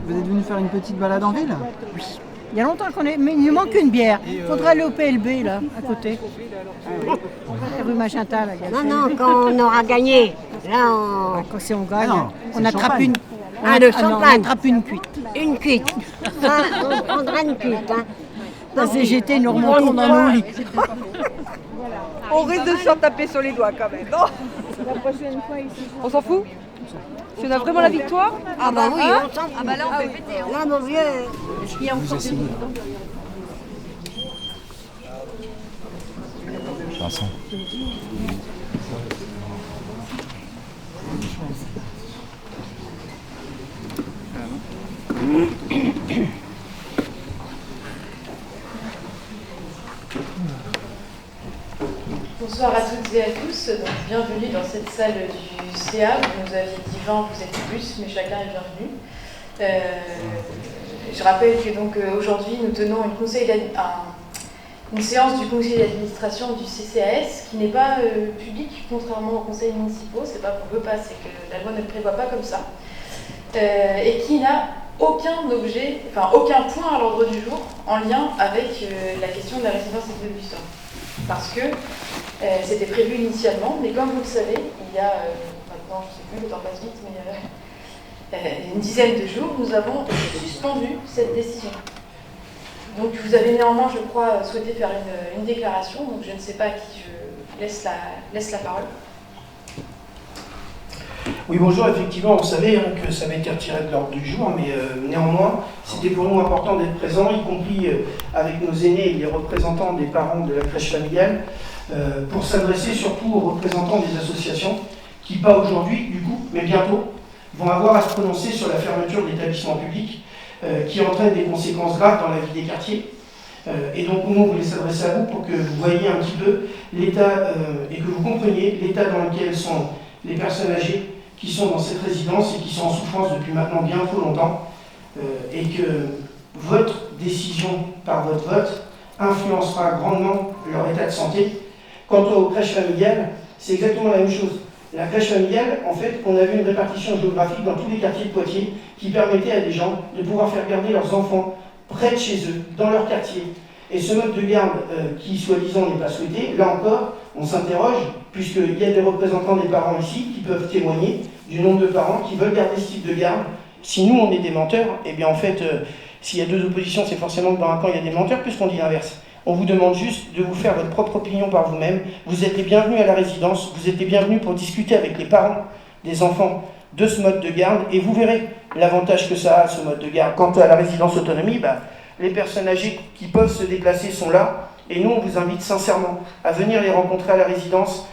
Vous êtes venu faire une petite balade en ville? Oui. Il y a longtemps qu'on est... Mais il nous manque une bière. Il faudrait aller au PLB, là, à côté. Rue Magenta, là. Non, quand on aura gagné. Là, Quand si on gagne, non, on attrape une... le champagne. On attrape une cuite. Une cuite. Ça, on prendra une cuite. Hein. La CGT, nous remontons dans nos lits. On risque de se faire taper sur les doigts quand même, non? On s'en fout? Si on a vraiment la victoire? Ah bah oui, Hein? on s'en fout. Ah bah là on fait péter. Hein. Là, mon vieux... Est-ce qu'il y a encore des... Vincent. Bonsoir à toutes et à tous, donc bienvenue dans cette salle du CA. Vous nous aviez dit 20, vous êtes plus, mais chacun est bienvenu. Je rappelle que donc aujourd'hui nous tenons une séance du conseil d'administration du CCAS qui n'est pas publique, contrairement aux conseils municipaux. C'est pas qu'on ne veut pas, c'est que la loi ne le prévoit pas comme ça, et qui n'a aucun objet, enfin aucun point à l'ordre du jour en lien avec la question de la résidence évolution. Parce que c'était prévu initialement, mais comme vous le savez, il y a maintenant, je ne sais plus, le temps passe vite, mais une dizaine de jours, nous avons suspendu cette décision. Donc vous avez néanmoins, je crois, souhaité faire une déclaration, donc je ne sais pas à qui je laisse la parole. Oui, bonjour. Effectivement, vous savez que ça avait été retiré de l'ordre du jour, mais néanmoins, c'était pour nous important d'être présents, y compris avec nos aînés et les représentants des parents de la crèche familiale, pour s'adresser surtout aux représentants des associations qui, pas aujourd'hui du coup, mais bientôt, vont avoir à se prononcer sur la fermeture de l'établissement public qui entraîne des conséquences graves dans la vie des quartiers. Et donc, nous, on voulait s'adresser à vous pour que vous voyiez un petit peu l'état et que vous compreniez l'état dans lequel sont les personnes âgées qui sont dans cette résidence et qui sont en souffrance depuis maintenant bien trop longtemps, et que votre décision par votre vote influencera grandement leur état de santé. Quant aux crèches familiales, c'est exactement la même chose. La crèche familiale, en fait, on avait une répartition géographique dans tous les quartiers de Poitiers qui permettait à des gens de pouvoir faire garder leurs enfants près de chez eux, dans leur quartier. Et ce mode de garde qui, soi-disant, n'est pas souhaité, là encore, on s'interroge, puisqu'il y a des représentants des parents ici qui peuvent témoigner du nombre de parents qui veulent garder ce type de garde. Si nous, on est des menteurs, eh bien en fait, s'il y a deux oppositions, c'est forcément que dans un camp, il y a des menteurs, puisqu'on dit l'inverse. On vous demande juste de vous faire votre propre opinion par vous-même. Vous êtes les bienvenus à la résidence, vous êtes les bienvenus pour discuter avec les parents des enfants de ce mode de garde, et vous verrez l'avantage que ça a, ce mode de garde. Quant à la résidence autonomie, les personnes âgées qui peuvent se déplacer sont là, et nous, on vous invite sincèrement à venir les rencontrer à la résidence,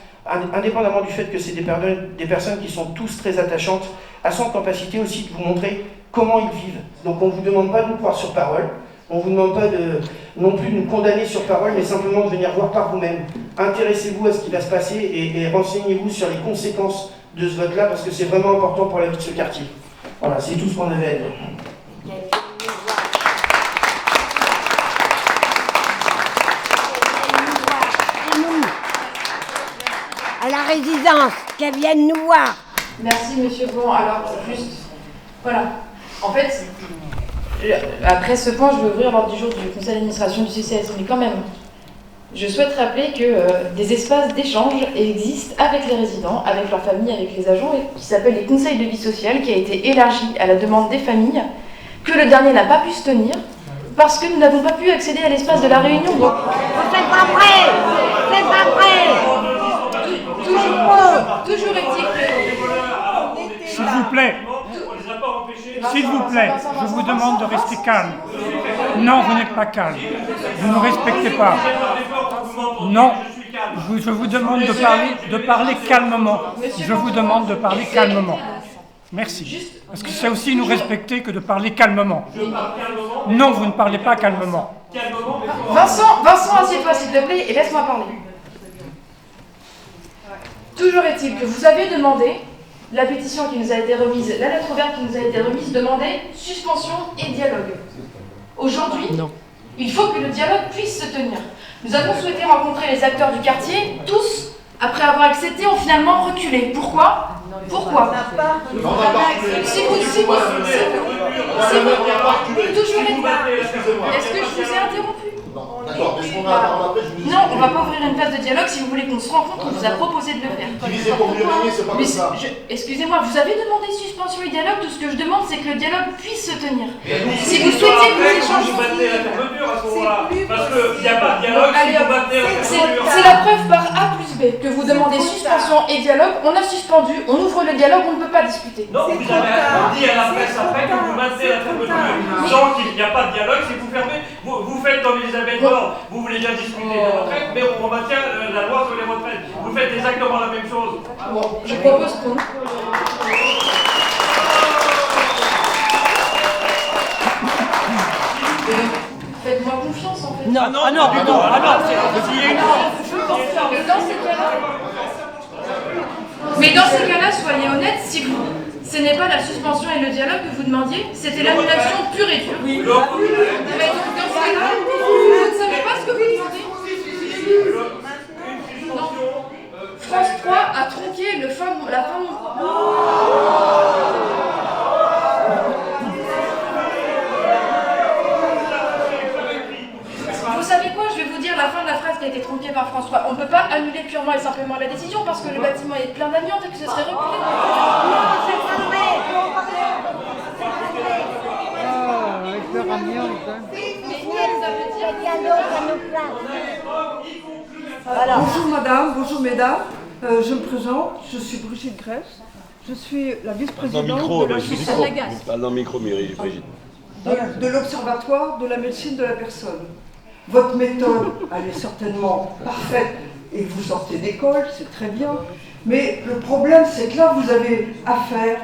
indépendamment du fait que c'est des personnes qui sont tous très attachantes, elles sont en capacité aussi de vous montrer comment ils vivent. Donc on ne vous demande pas de nous croire sur parole, on ne vous demande pas non plus de nous condamner sur parole, mais simplement de venir voir par vous-même. Intéressez-vous à ce qui va se passer et renseignez-vous sur les conséquences de ce vote-là, parce que c'est vraiment important pour la vie de ce quartier. Voilà, c'est tout ce qu'on avait à dire. À la résidence, qu'elles viennent nous voir. Merci monsieur Bon. Alors juste, voilà. En fait, après ce point, je vais ouvrir l'ordre du jour du conseil d'administration du CCAS, mais quand même, je souhaite rappeler que des espaces d'échange existent avec les résidents, avec leurs familles, avec les agents, qui s'appellent les conseils de vie sociale, qui a été élargi à la demande des familles, que le dernier n'a pas pu se tenir, parce que nous n'avons pas pu accéder à l'espace de la réunion. Donc... C'est pas vrai. C'est pas vrai. Toujours est-il que... S'il vous plaît, je vous demande de rester calme. Non, vous n'êtes pas calme. Vous ne respectez pas. Non, je vous demande de parler calmement. Je vous demande de parler calmement. Merci. Parce que c'est aussi nous respecter que de parler calmement. Non, vous ne parlez pas calmement. Vincent, assieds-toi s'il te plaît et laisse-moi parler. Toujours est-il que vous avez demandé, la pétition qui nous a été remise, la lettre ouverte qui nous a été remise, demandait suspension et dialogue. Aujourd'hui, il faut que le dialogue puisse se tenir. Nous avons souhaité rencontrer les acteurs du quartier, tous, après avoir accepté, ont finalement reculé. Pourquoi? Pourquoi? Si vous toujours est-ce que je vous ai interrompu? D'accord, mais on va après, je vous dis. Non, on ne va pas ouvrir une phase de dialogue. Si vous voulez qu'on se rencontre, on vous a proposé de le faire. Diviser pour mieux régner, c'est pas comme ça. Excusez-moi, vous avez demandé suspension et dialogue. Tout ce que je demande, c'est que le dialogue puisse se tenir. Si vous souhaitez que nous échangeons... Vous maintenez la fermeture à ce moment-là. Parce qu'il n'y a pas de dialogue si vous maintenez la fermeture. C'est la preuve par A plus B que vous demandez suspension et dialogue. On a suspendu, on ouvre le dialogue, on ne peut pas discuter. Non, vous avez dit à la presse après que vous maintenez la fermeture. Sans qu'il n'y a pas de dialogue, si vous fermez, vous faites comme Elisabeth Borne, vous voulez bien discuter des retraites, mais on maintient la loi sur les retraites. Vous faites exactement la même chose. Bon, je propose qu'on... Faites-moi confiance en fait. Non, Ah non, du tout. Ah non, c'est... Mais dans ces cas-là, soyez honnête, si vous... Ce n'est pas la suspension et le dialogue que vous demandiez, c'était l'annulation pure et dure. Oui. Mais donc dans ce cas-là, vous ne savez pas ce que vous demandez. Non. France 3 a tronqué la fin. Vous savez quoi? Je vais vous dire la fin de la phrase qui a été tronquée par France 3. On ne peut pas annuler purement et simplement la décision parce que le bâtiment est plein d'amiante et que ce serait reculé. Avec leur amiante, hein. Bonjour madame, bonjour mesdames. Je me présente, je suis Brigitte Grèce. Je suis la vice-présidente de l'Observatoire de la médecine de la personne. Votre méthode, elle est certainement parfaite et vous sortez d'école, c'est très bien. Mais le problème, c'est que là, vous avez affaire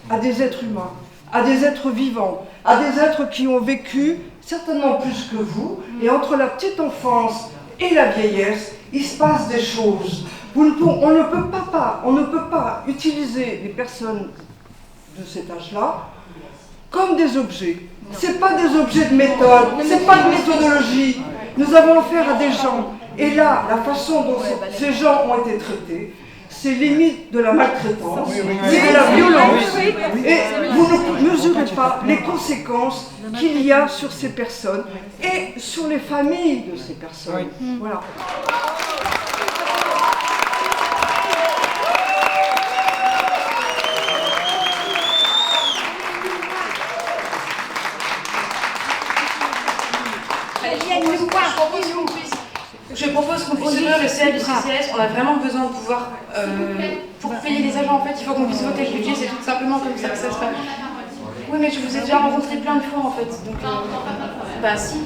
à des êtres humains, à des êtres vivants, à des êtres qui ont vécu certainement plus que vous. Et entre la petite enfance et la vieillesse, il se passe des choses. On ne peut pas utiliser les personnes de cet âge-là comme des objets. C'est pas des objets de méthode, c'est pas de méthodologie. Nous avons affaire à des gens. Et là, la façon dont ces gens ont été traités, c'est limite de la maltraitance, c'est de la violence. Et vous ne mesurez pas les conséquences qu'il y a sur ces personnes et sur les familles de ces personnes. Voilà. Je propose qu'on puisse ouvrir le CA du CCS. On a vraiment besoin de pouvoir, pour payer les agents, en fait, il faut qu'on puisse voter le budget. C'est tout simplement comme ça que ça se passe. Oui, mais je vous ai déjà rencontré plein de fois, en fait. Donc, bah si.